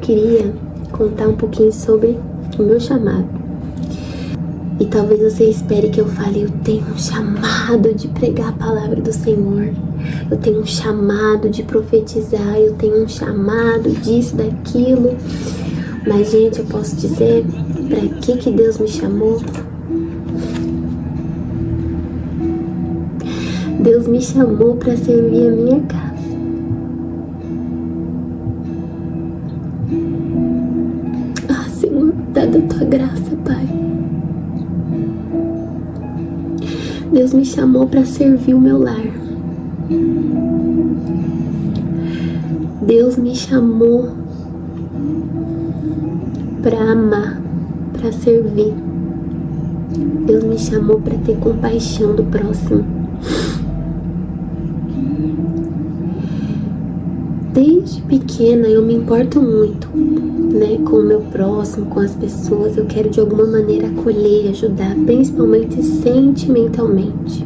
queria contar um pouquinho sobre o meu chamado. E talvez você espere que eu fale, eu tenho um chamado de pregar a palavra do Senhor, eu tenho um chamado de profetizar, eu tenho um chamado disso, daquilo. Mas, gente, eu posso dizer para que Deus me chamou? Deus me chamou para servir a minha casa. Ah, Senhor, dá da tua graça, Pai. Deus me chamou para servir o meu lar. Deus me chamou para amar, para servir. Deus me chamou para ter compaixão do próximo. Desde pequena eu me importo muito, com o meu próximo, com as pessoas. Eu quero de alguma maneira acolher, ajudar, principalmente sentimentalmente.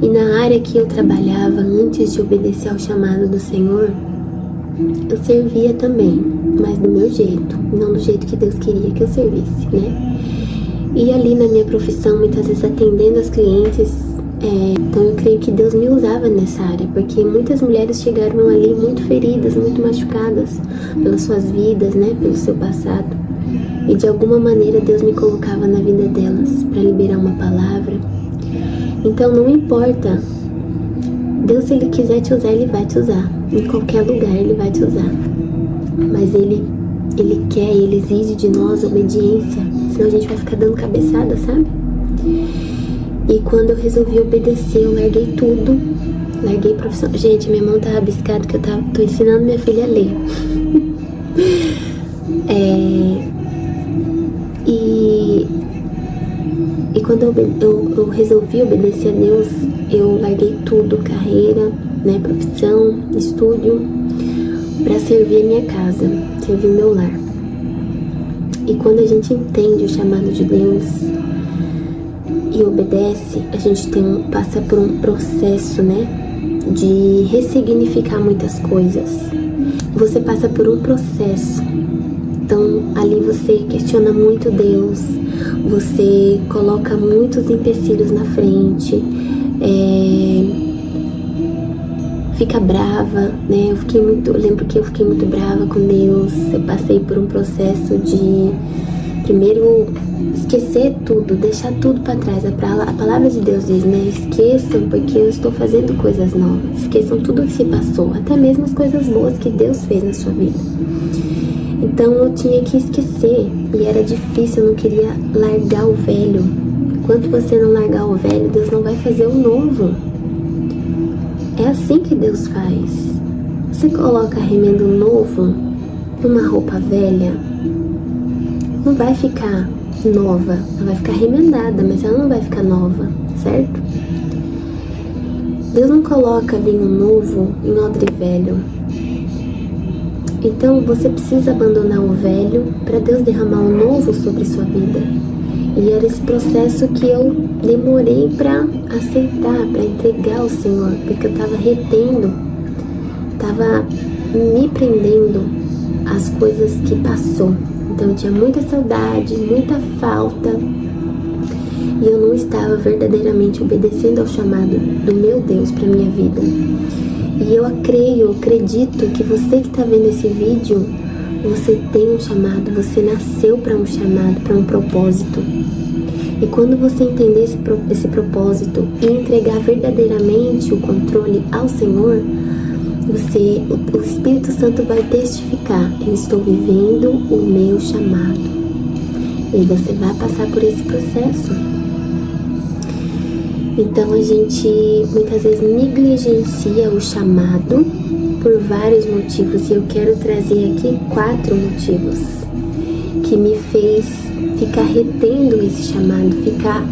E na área que eu trabalhava antes de obedecer ao chamado do Senhor, eu servia também, mas do meu jeito, não do jeito que Deus queria que eu servisse, E ali na minha profissão, muitas vezes atendendo as clientes, então eu creio que Deus me usava nessa área, porque muitas mulheres chegaram ali muito feridas, muito machucadas pelas suas vidas, pelo seu passado. E de alguma maneira Deus me colocava na vida delas para liberar uma palavra. Então não importa, Deus, se Ele quiser te usar, Ele vai te usar. Em qualquer lugar Ele vai te usar. Mas Ele quer, Ele exige de nós obediência, senão a gente vai ficar dando cabeçada, sabe? E quando eu resolvi obedecer, eu larguei tudo. Larguei profissão. Gente, minha mão tá rabiscada que tô ensinando minha filha a ler. E quando eu resolvi obedecer a Deus, eu larguei tudo, carreira, profissão, estúdio, para servir a minha casa, servir o meu lar. E quando a gente entende o chamado de Deus e obedece, a gente passa por um processo, de ressignificar muitas coisas. Você passa por um processo. Então, ali você questiona muito Deus, você coloca muitos empecilhos na frente, fica brava, eu lembro que eu fiquei muito brava com Deus. Eu passei por um processo de, primeiro, esquecer tudo, deixar tudo para trás. A palavra de Deus diz, esqueçam, porque eu estou fazendo coisas novas. Esqueçam tudo o que se passou, até mesmo as coisas boas que Deus fez na sua vida. Então eu tinha que esquecer, e era difícil, eu não queria largar o velho. Enquanto você não largar o velho, Deus não vai fazer o novo. É assim que Deus faz. Você coloca remendo novo numa roupa velha, não vai ficar nova, ela vai ficar remendada, mas ela não vai ficar nova, certo? Deus não coloca vinho novo em odre velho. Então você precisa abandonar o velho para Deus derramar o novo sobre sua vida. E era esse processo que eu demorei para aceitar, para entregar ao Senhor, porque eu estava retendo, estava me prendendo às coisas que passou. Então eu tinha muita saudade, muita falta, e eu não estava verdadeiramente obedecendo ao chamado do meu Deus para minha vida. E eu acredito que você que está vendo esse vídeo, você tem um chamado, você nasceu para um chamado, para um propósito. E quando você entender esse propósito e entregar verdadeiramente o controle ao Senhor, o Espírito Santo vai testificar: eu estou vivendo o meu chamado. E você vai passar por esse processo. Então a gente muitas vezes negligencia o chamado por vários motivos, e eu quero trazer aqui 4 motivos que me fez ficar retendo esse chamado, ficar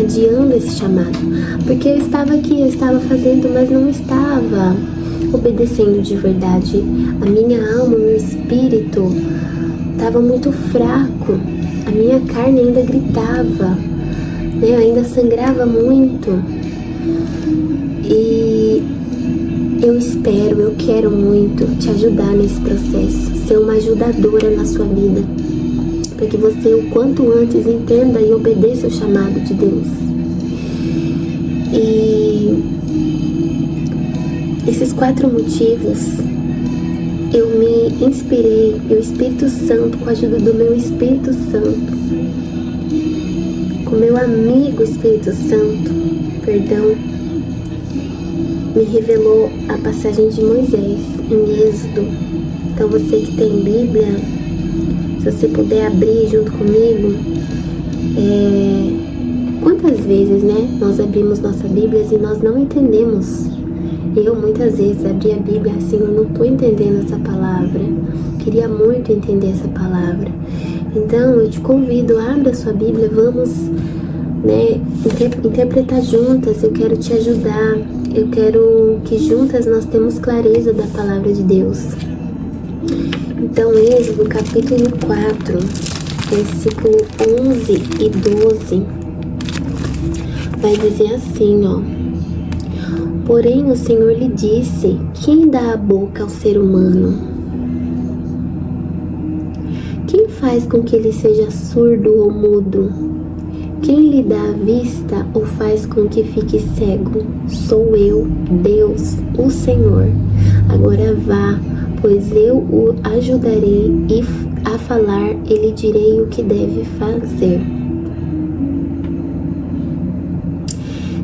adiando esse chamado. Porque eu estava aqui, eu estava fazendo, mas não estava obedecendo de verdade. A minha alma, o meu espírito estava muito fraco, a minha carne ainda gritava, ainda sangrava muito. E eu quero muito te ajudar nesse processo, ser uma ajudadora na sua vida, para que você o quanto antes entenda e obedeça o chamado de Deus. E esses 4 motivos, eu me inspirei, e o Espírito Santo, com a ajuda do meu Espírito Santo, com meu amigo Espírito Santo, me revelou a passagem de Moisés em Êxodo. Então você que tem Bíblia, se você puder abrir junto comigo, quantas vezes, nós abrimos nossa Bíblia e nós não entendemos. Eu muitas vezes abri a Bíblia assim, eu não estou entendendo essa palavra, queria muito entender essa palavra. Então eu te convido, abra a sua Bíblia, vamos interpretar juntas. Eu quero te ajudar, eu quero que juntas nós temos clareza da palavra de Deus. Então, Êxodo capítulo 4, versículo 11 e 12, vai dizer assim, Porém o Senhor lhe disse, quem dá a boca ao ser humano? Quem faz com que ele seja surdo ou mudo? Quem lhe dá a vista ou faz com que fique cego? Sou eu, Deus, o Senhor. Agora vá, pois eu o ajudarei a falar e lhe direi o que deve fazer.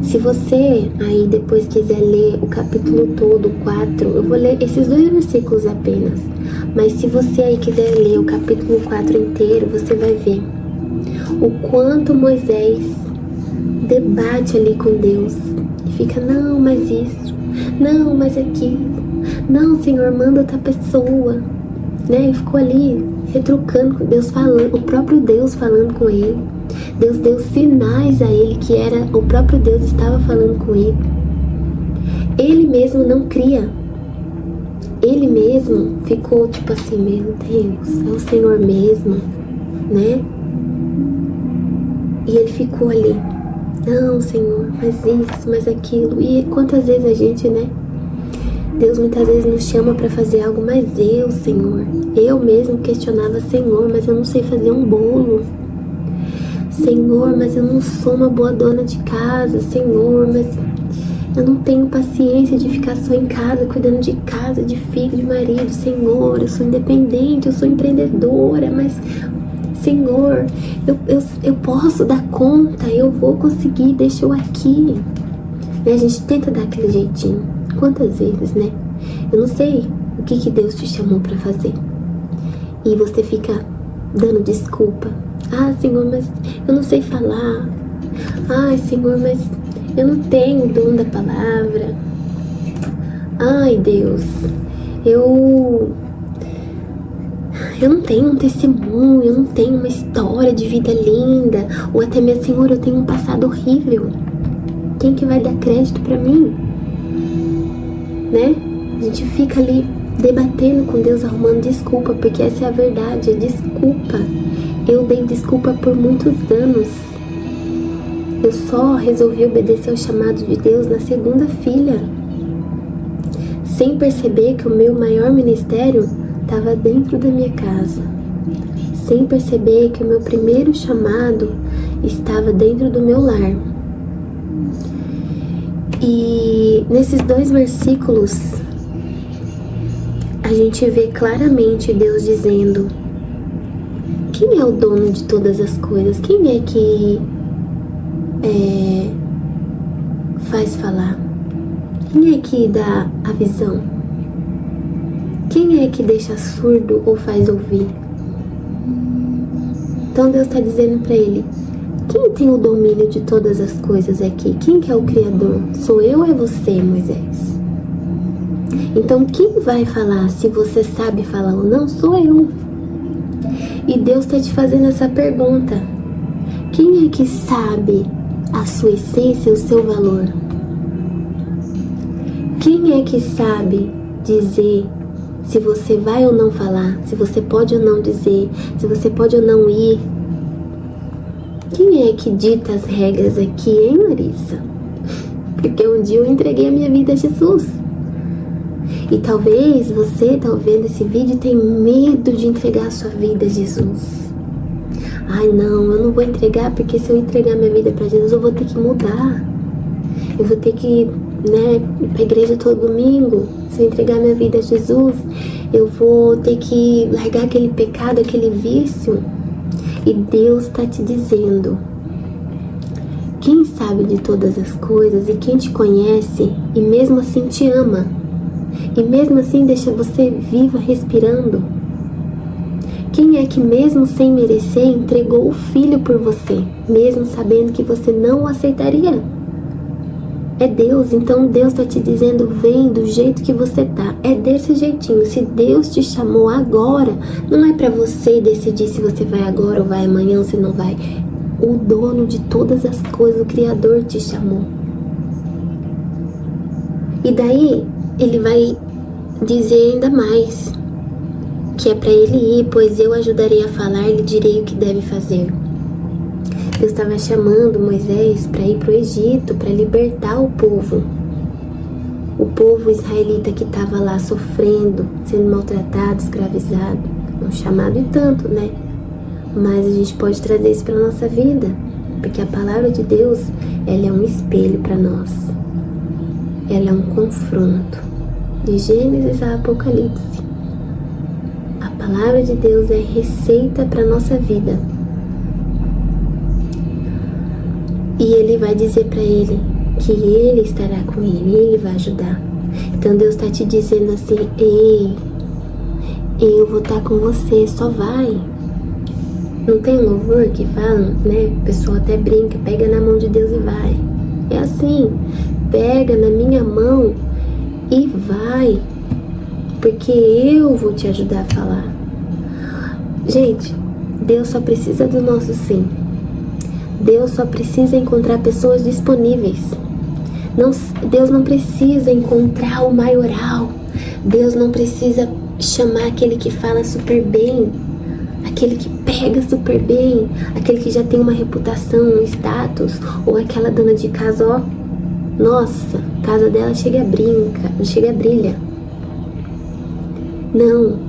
Se você aí depois quiser ler o capítulo todo, 4, eu vou ler esses 2 versículos apenas. Mas se você aí quiser ler o capítulo 4 inteiro, você vai ver o quanto Moisés debate ali com Deus. E fica, não, mas isso, não, mas aquilo, não, Senhor, manda outra pessoa. Ele ficou ali retrucando com Deus, falando, o próprio Deus falando com ele. Deus deu sinais a ele que era o próprio Deus estava falando com ele. Ele mesmo não cria. Ele mesmo ficou tipo assim, meu Deus, é o Senhor mesmo, E ele ficou ali, não, Senhor, mas isso, mas aquilo. E quantas vezes a gente, Deus muitas vezes nos chama para fazer algo, mas Senhor, eu mesmo questionava, Senhor, mas eu não sei fazer um bolo. Senhor, mas eu não sou uma boa dona de casa. Senhor, mas eu não tenho paciência de ficar só em casa, cuidando de casa, de filho, de marido. Senhor, eu sou independente, eu sou empreendedora, mas Senhor, eu posso dar conta, eu vou conseguir, deixa eu aqui. A gente tenta dar aquele jeitinho. Quantas vezes, Eu não sei o que Deus te chamou para fazer. E você fica dando desculpa. Ah, Senhor, mas eu não sei falar. Ai, Senhor, mas eu não tenho o dom da palavra. Ai, Deus, eu não tenho um testemunho, eu não tenho uma história de vida linda. Ou até mesmo, Senhor, eu tenho um passado horrível. Quem que vai dar crédito pra mim? A gente fica ali debatendo com Deus, arrumando desculpa, porque essa é a verdade, é desculpa. Eu dei desculpa por muitos anos. Eu só resolvi obedecer ao chamado de Deus na segunda filha, sem perceber que o meu maior ministério estava dentro da minha casa, sem perceber que o meu primeiro chamado estava dentro do meu lar. E nesses 2 versículos, a gente vê claramente Deus dizendo: quem é o dono de todas as coisas? Quem é que faz falar? Quem é que dá a visão? Quem é que deixa surdo ou faz ouvir? Então Deus está dizendo para ele: quem tem o domínio de todas as coisas aqui? Quem que é o Criador? Sou eu ou é você, Moisés? Então quem vai falar se você sabe falar ou não? Sou eu. E Deus está te fazendo essa pergunta: quem é que sabe a sua essência e o seu valor? Quem é que sabe dizer se você vai ou não falar, se você pode ou não dizer, se você pode ou não ir? Quem é que dita as regras aqui, hein, Larissa? Porque um dia eu entreguei a minha vida a Jesus. E talvez você tá vendo esse vídeo e tem medo de entregar a sua vida a Jesus. Ai não, eu não vou entregar, porque se eu entregar minha vida para Jesus eu vou ter que mudar. Eu vou ter que ir pra igreja todo domingo. Se eu entregar minha vida a Jesus, eu vou ter que largar aquele pecado, aquele vício. E Deus tá te dizendo: quem sabe de todas as coisas e quem te conhece e mesmo assim te ama, e mesmo assim deixa você viva respirando. Quem é que mesmo sem merecer entregou o Filho por você, mesmo sabendo que você não o aceitaria? É Deus. Então Deus está te dizendo: vem do jeito que você tá. É desse jeitinho. Se Deus te chamou agora, não é para você decidir se você vai agora ou vai amanhã ou se não vai. O dono de todas as coisas, o Criador, te chamou. E daí ele vai dizer ainda mais, que é para ele ir, pois eu ajudarei a falar, lhe direi o que deve fazer. Deus estava chamando Moisés para ir para o Egito, para libertar o povo israelita que estava lá sofrendo, sendo maltratado, escravizado. Um chamado e tanto, né? Mas a gente pode trazer isso para nossa vida, porque a palavra de Deus, ela é um espelho para nós. Ela é um confronto, de Gênesis a Apocalipse. A palavra de Deus é receita para nossa vida. E ele vai dizer para ele que ele estará com ele vai ajudar. Então Deus está te dizendo assim: ei, eu vou estar com você, só vai. Não tem um louvor que fala, né? O pessoal até brinca: pega na mão de Deus e vai. É assim: pega na minha mão e vai, porque eu vou te ajudar a falar. Gente, Deus só precisa do nosso sim. Deus só precisa encontrar pessoas disponíveis. Deus não precisa encontrar o maioral. Deus não precisa chamar aquele que fala super bem, aquele que prega super bem, aquele que já tem uma reputação, um status, ou aquela dona de casa, ó, nossa, a casa dela chega a brilha. Não.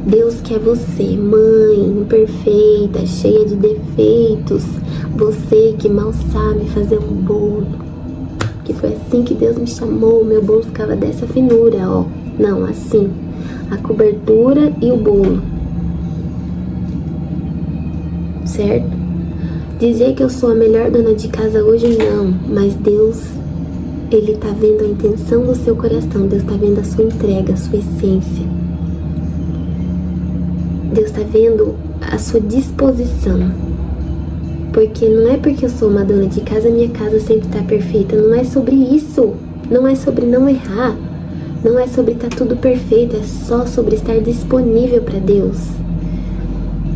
Deus quer você, mãe imperfeita, cheia de defeitos, você que mal sabe fazer um bolo, que foi assim que Deus me chamou. Meu bolo ficava dessa finura, ó, não, assim, a cobertura e o bolo, certo? Dizer que eu sou a melhor dona de casa hoje, não, mas Deus, Ele tá vendo a intenção do seu coração, Deus tá vendo a sua entrega, a sua essência. Deus está vendo a sua disposição. Porque não é porque eu sou uma dona de casa, minha casa sempre está perfeita. Não é sobre isso. Não é sobre não errar. Não é sobre estar tudo perfeito. É só sobre estar disponível para Deus.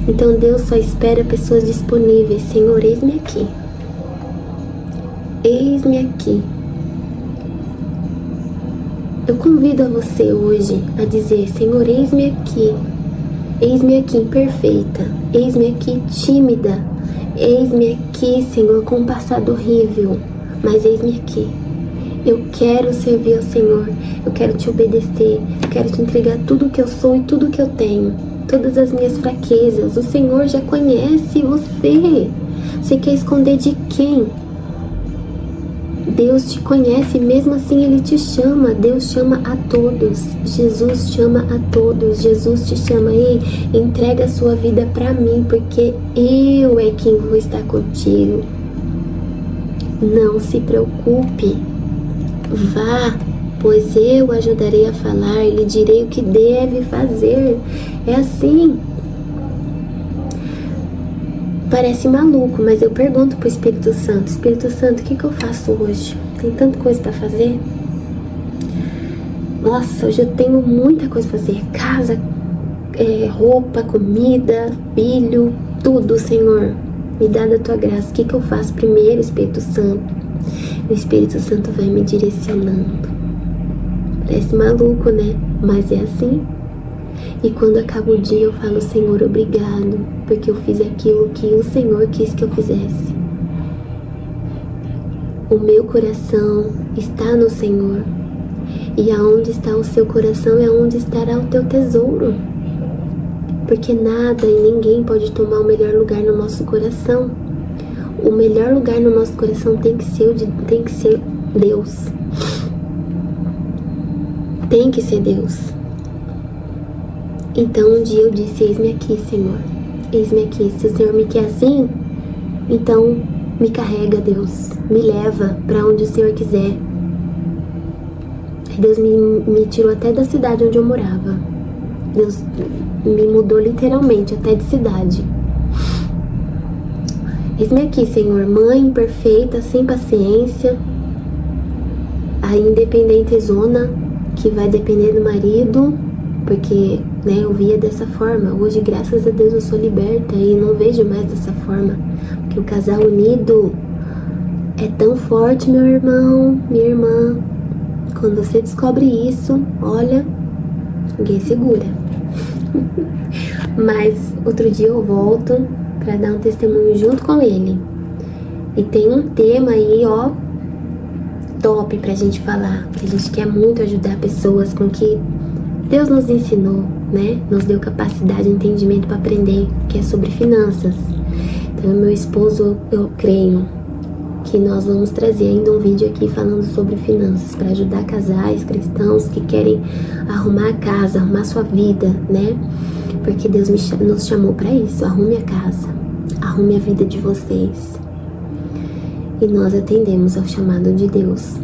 Então Deus só espera pessoas disponíveis. Senhor, eis-me aqui. Eis-me aqui. Eu convido a você hoje a dizer: Senhor, eis-me aqui. Eis-me aqui imperfeita, eis-me aqui tímida, eis-me aqui, Senhor, com um passado horrível, mas eis-me aqui. Eu quero servir ao Senhor, eu quero te obedecer, eu quero te entregar tudo o que eu sou e tudo o que eu tenho, todas as minhas fraquezas. O Senhor já conhece você. Você quer esconder de quem? Deus te conhece, mesmo assim Ele te chama. Deus chama a todos. Jesus chama a todos. Jesus te chama: ei, entrega a sua vida para mim, porque eu é quem vou estar contigo. Não se preocupe. Vá, pois eu ajudarei a falar, lhe direi o que deve fazer. É assim. Parece maluco, mas eu pergunto pro Espírito Santo: Espírito Santo, o que eu faço hoje? Tem tanta coisa para fazer. Nossa, hoje eu tenho muita coisa para fazer. Casa, roupa, comida, filho, tudo, Senhor. Me dá da tua graça. O que eu faço primeiro, Espírito Santo? O Espírito Santo vai me direcionando. Parece maluco, né? Mas é assim. E quando acaba o dia eu falo: Senhor, obrigado, porque eu fiz aquilo que o Senhor quis que eu fizesse. O meu coração está no Senhor. E aonde está o seu coração é onde estará o teu tesouro. Porque nada e ninguém pode tomar o melhor lugar no nosso coração. O melhor lugar no nosso coração tem que ser Deus. Tem que ser Deus. Então um dia eu disse: eis-me aqui, Senhor. Eis-me aqui. Se o Senhor me quer assim, então me carrega, Deus. Me leva para onde o Senhor quiser. Deus me tirou até da cidade onde eu morava. Deus me mudou literalmente até de cidade. Eis-me aqui, Senhor, mãe perfeita, sem paciência, a independente zona que vai depender do marido, porque, né, eu via dessa forma. Hoje, graças a Deus, eu sou liberta e não vejo mais dessa forma, porque o casal unido é tão forte, meu irmão, minha irmã. Quando você descobre isso, olha, ninguém segura. Mas outro dia eu volto para dar um testemunho junto com ele. E tem um tema aí, ó, top pra gente falar. Que a gente quer muito ajudar pessoas com que Deus nos ensinou, né? Nos deu capacidade e entendimento para aprender, que é sobre finanças. Então, meu esposo, eu creio que nós vamos trazer ainda um vídeo aqui falando sobre finanças para ajudar casais cristãos que querem arrumar a casa, arrumar sua vida, né? Porque Deus nos chamou para isso. Arrume a casa, arrume a vida de vocês. E nós atendemos ao chamado de Deus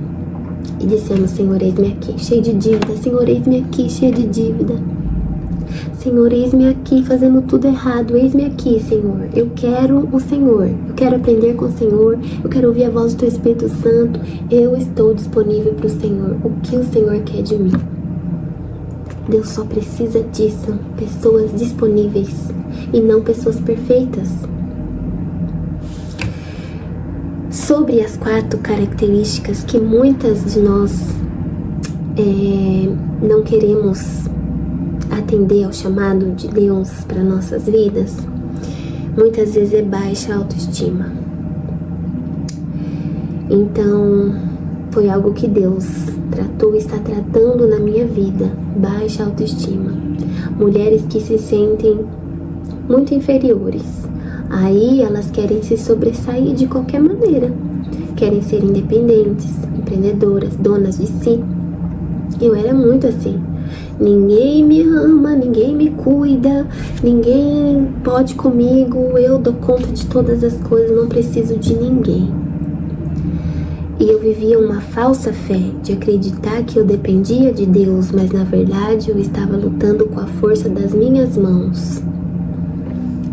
e dissemos: Senhor, eis-me aqui, cheio de dívida. Senhor, eis-me aqui, cheio de dívida. Senhor, eis-me aqui, fazendo tudo errado. Eis-me aqui, Senhor. Eu quero o Senhor. Eu quero aprender com o Senhor. Eu quero ouvir a voz do Teu Espírito Santo. Eu estou disponível para o Senhor. O que o Senhor quer de mim? Deus só precisa disso. Pessoas disponíveis e não pessoas perfeitas. Sobre as 4 características que muitas de nós não queremos atender ao chamado de Deus para nossas vidas, muitas vezes é baixa autoestima. Então, foi algo que Deus tratou e está tratando na minha vida. Baixa autoestima. Mulheres que se sentem muito inferiores. Aí elas querem se sobressair de qualquer maneira. Querem ser independentes, empreendedoras, donas de si. Eu era muito assim. Ninguém me ama, ninguém me cuida, ninguém pode comigo, eu dou conta de todas as coisas, não preciso de ninguém. E eu vivia uma falsa fé de acreditar que eu dependia de Deus, mas na verdade eu estava lutando com a força das minhas mãos.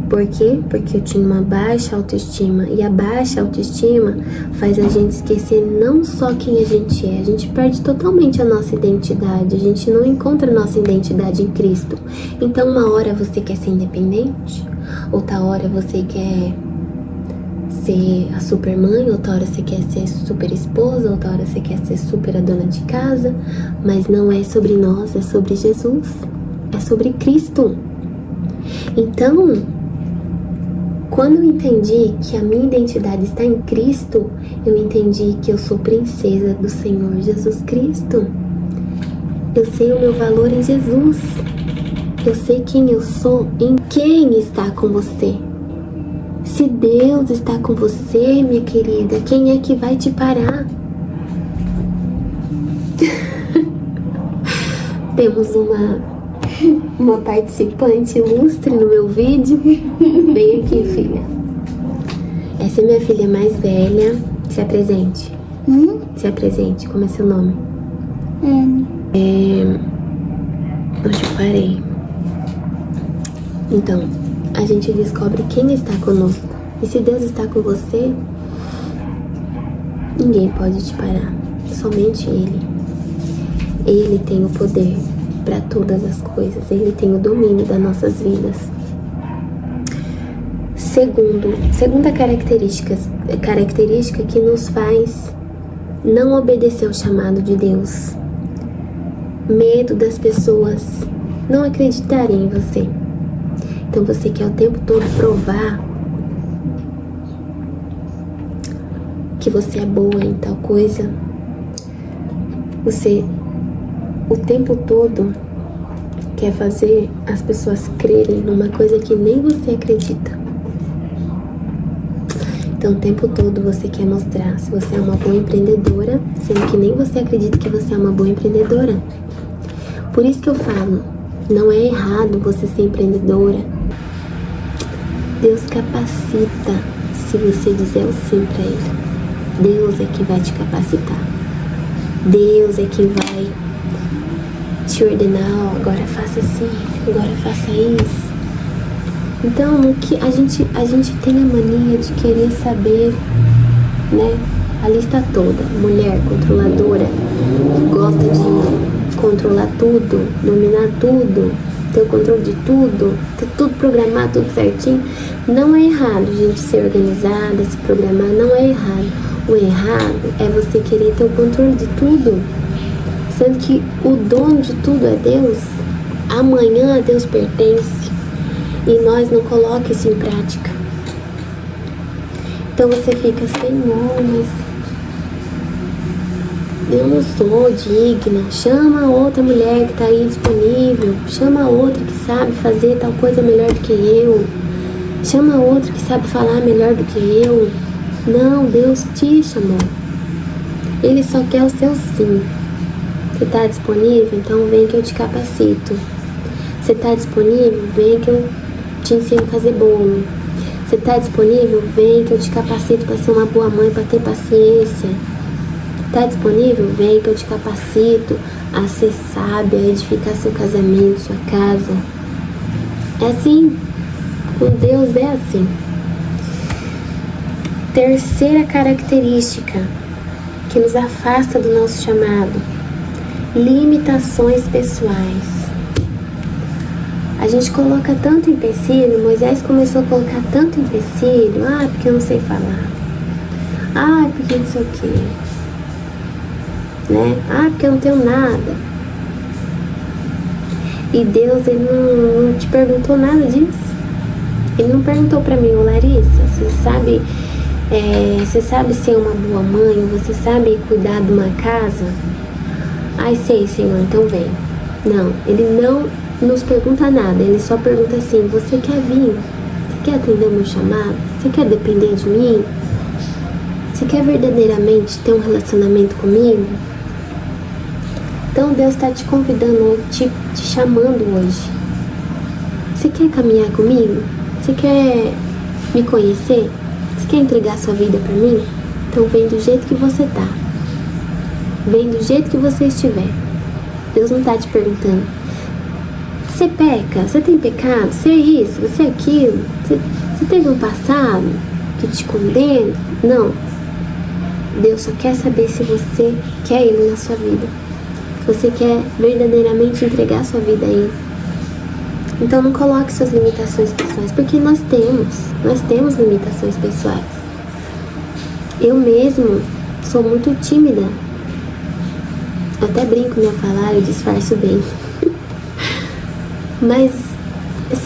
Por quê? Porque eu tinha uma baixa autoestima. E a baixa autoestima faz a gente esquecer não só quem a gente perde totalmente a nossa identidade. A gente não encontra a nossa identidade em Cristo. Então uma hora você quer ser independente, outra hora você quer ser a super mãe, outra hora você quer ser super esposa, outra hora você quer ser super a dona de casa. Mas não é sobre nós, é sobre Jesus, é sobre Cristo. Então, quando eu entendi que a minha identidade está em Cristo, eu entendi que eu sou princesa do Senhor Jesus Cristo. Eu sei o meu valor em Jesus. Eu sei quem eu sou em quem está com você. Se Deus está com você, minha querida, quem é que vai te parar? Temos uma participante ilustre no meu vídeo. Vem aqui, filha. Essa é minha filha mais velha. Se apresente. Se apresente. Como é seu nome? Onde eu parei? Então, a gente descobre quem está conosco. E se Deus está com você, ninguém pode te parar. Somente Ele. Ele tem o poder para todas as coisas. Ele tem o domínio das nossas vidas. Segunda característica que nos faz não obedecer ao chamado de Deus. Medo das pessoas não acreditarem em você. Então você quer o tempo todo provar que você é boa em tal coisa. Você o tempo todo quer fazer as pessoas crerem numa coisa que nem você acredita. Então, o tempo todo você quer mostrar se você é uma boa empreendedora, sendo que nem você acredita que você é uma boa empreendedora. Por isso que eu falo, não é errado você ser empreendedora. Deus capacita se você dizer o sim pra Ele. Deus é que vai te capacitar. Deus é que vai te ordenar, ó, agora faça assim, agora faça isso. Então, o que a gente tem a mania de querer saber, né, a lista toda. Mulher controladora, que gosta de controlar tudo, dominar tudo, ter o controle de tudo, ter tudo programado, tudo certinho. Não é errado, gente, ser organizada, se programar, não é errado. O errado é você querer ter o controle de tudo, sendo que o dono de tudo é Deus. Amanhã a Deus pertence. E nós não colocamos isso em prática. Então você fica, Senhor, mas eu não sou digna. Chama outra mulher que está aí disponível. Chama outra que sabe fazer tal coisa melhor do que eu. Chama outra que sabe falar melhor do que eu. Não, Deus te chamou. Ele só quer o seu sim. Você está disponível? Então vem que eu te capacito. Você está disponível? Vem que eu te ensino a fazer bolo. Você está disponível? Vem que eu te capacito para ser uma boa mãe, para ter paciência. Está disponível? Vem que eu te capacito a ser sábia, a edificar seu casamento, sua casa. É assim. Com Deus é assim. Terceira característica que nos afasta do nosso chamado: limitações pessoais. A gente coloca tanto empecilho, Moisés começou a colocar tanto empecilho, porque eu não sei falar, porque não sei o quê, né? Porque eu não tenho nada. E Deus, Ele não te perguntou nada disso. Ele não perguntou pra mim, Larissa, você sabe ser uma boa mãe, você sabe cuidar de uma casa? Sei, Senhor, então vem. Não, Ele não nos pergunta nada, Ele só pergunta assim: você quer vir? Você quer atender o meu chamado? Você quer depender de mim? Você quer verdadeiramente ter um relacionamento comigo? Então Deus está te convidando, te chamando hoje. Você quer caminhar comigo? Você quer me conhecer? Você quer entregar sua vida para mim? Então vem do jeito que você tá. Vem do jeito que você estiver. Deus não está te perguntando: você peca? Você tem pecado? Você é isso? Você é aquilo? Você teve um passado que te condena? Não. Deus só quer saber se você quer Ele na sua vida. Se você quer verdadeiramente entregar sua vida a Ele. Então não coloque suas limitações pessoais, porque nós temos limitações pessoais. Eu mesmo sou muito tímida. Eu até brinco no falar, eu disfarço bem. Mas,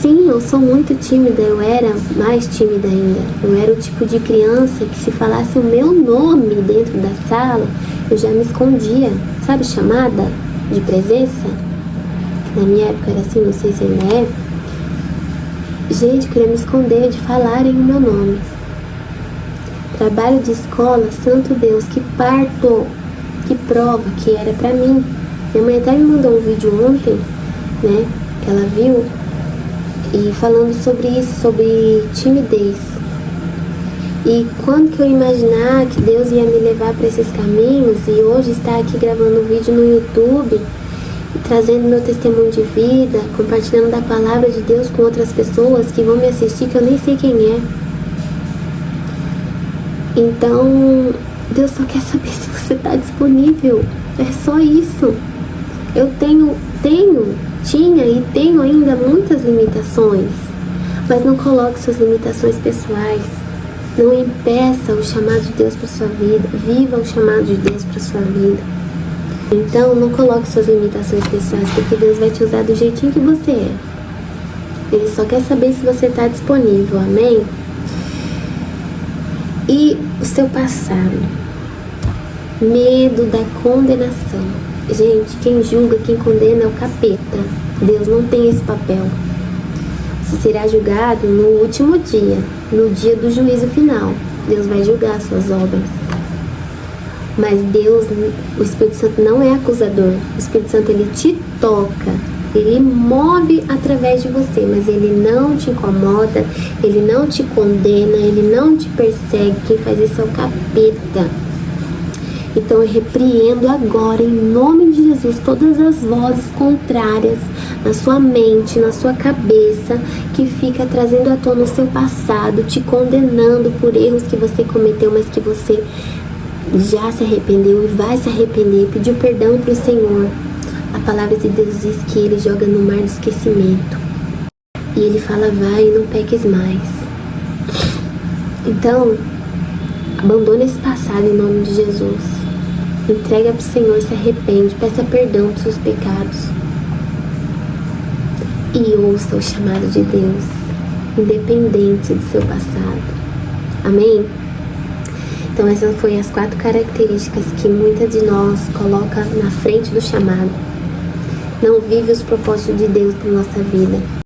sim, eu sou muito tímida, eu era mais tímida ainda. Eu era o tipo de criança que se falasse o meu nome dentro da sala, eu já me escondia. Sabe, chamada de presença? Na minha época era assim, não sei se ainda é. Gente, queria me esconder de falarem o meu nome. Trabalho de escola, santo Deus, que parto, que prova que era pra mim. Minha mãe até me mandou um vídeo ontem, né? Que ela viu, e falando sobre isso, sobre timidez. E quando que eu imaginar que Deus ia me levar para esses caminhos e hoje estar aqui gravando um vídeo no YouTube, trazendo meu testemunho de vida, compartilhando da palavra de Deus com outras pessoas que vão me assistir, que eu nem sei quem é. Então, Deus só quer saber se você está disponível. É só isso. Eu tinha e tenho ainda muitas limitações, mas não coloque suas limitações pessoais. Não impeça o chamado de Deus para sua vida. Viva o chamado de Deus para sua vida. Então não coloque suas limitações pessoais, porque Deus vai te usar do jeitinho que você é. Ele só quer saber se você está disponível, amém? E o seu passado. Medo da condenação. Gente, quem julga, quem condena é o capeta. Deus não tem esse papel. Você será julgado no último dia, no dia do juízo final. Deus vai julgar as suas obras. Mas Deus, o Espírito Santo não é acusador. O Espírito Santo, ele te toca, ele move através de você, mas ele não te incomoda, ele não te condena, ele não te persegue. Quem faz isso é o capeta. Então eu repreendo agora, em nome de Jesus, todas as vozes contrárias na sua mente, na sua cabeça, que fica trazendo à tona o seu passado, te condenando por erros que você cometeu, mas que você já se arrependeu e vai se arrepender, pediu perdão para o Senhor. A palavra de Deus diz que ele joga no mar do esquecimento. E ele fala, vai e não peques mais. Então, abandone esse passado em nome de Jesus. Entrega para o Senhor, se arrepende, peça perdão dos seus pecados. E ouça o chamado de Deus, independente do seu passado. Amém? Então essas foram as 4 características que muitas de nós coloca na frente do chamado. Não vive os propósitos de Deus para nossa vida.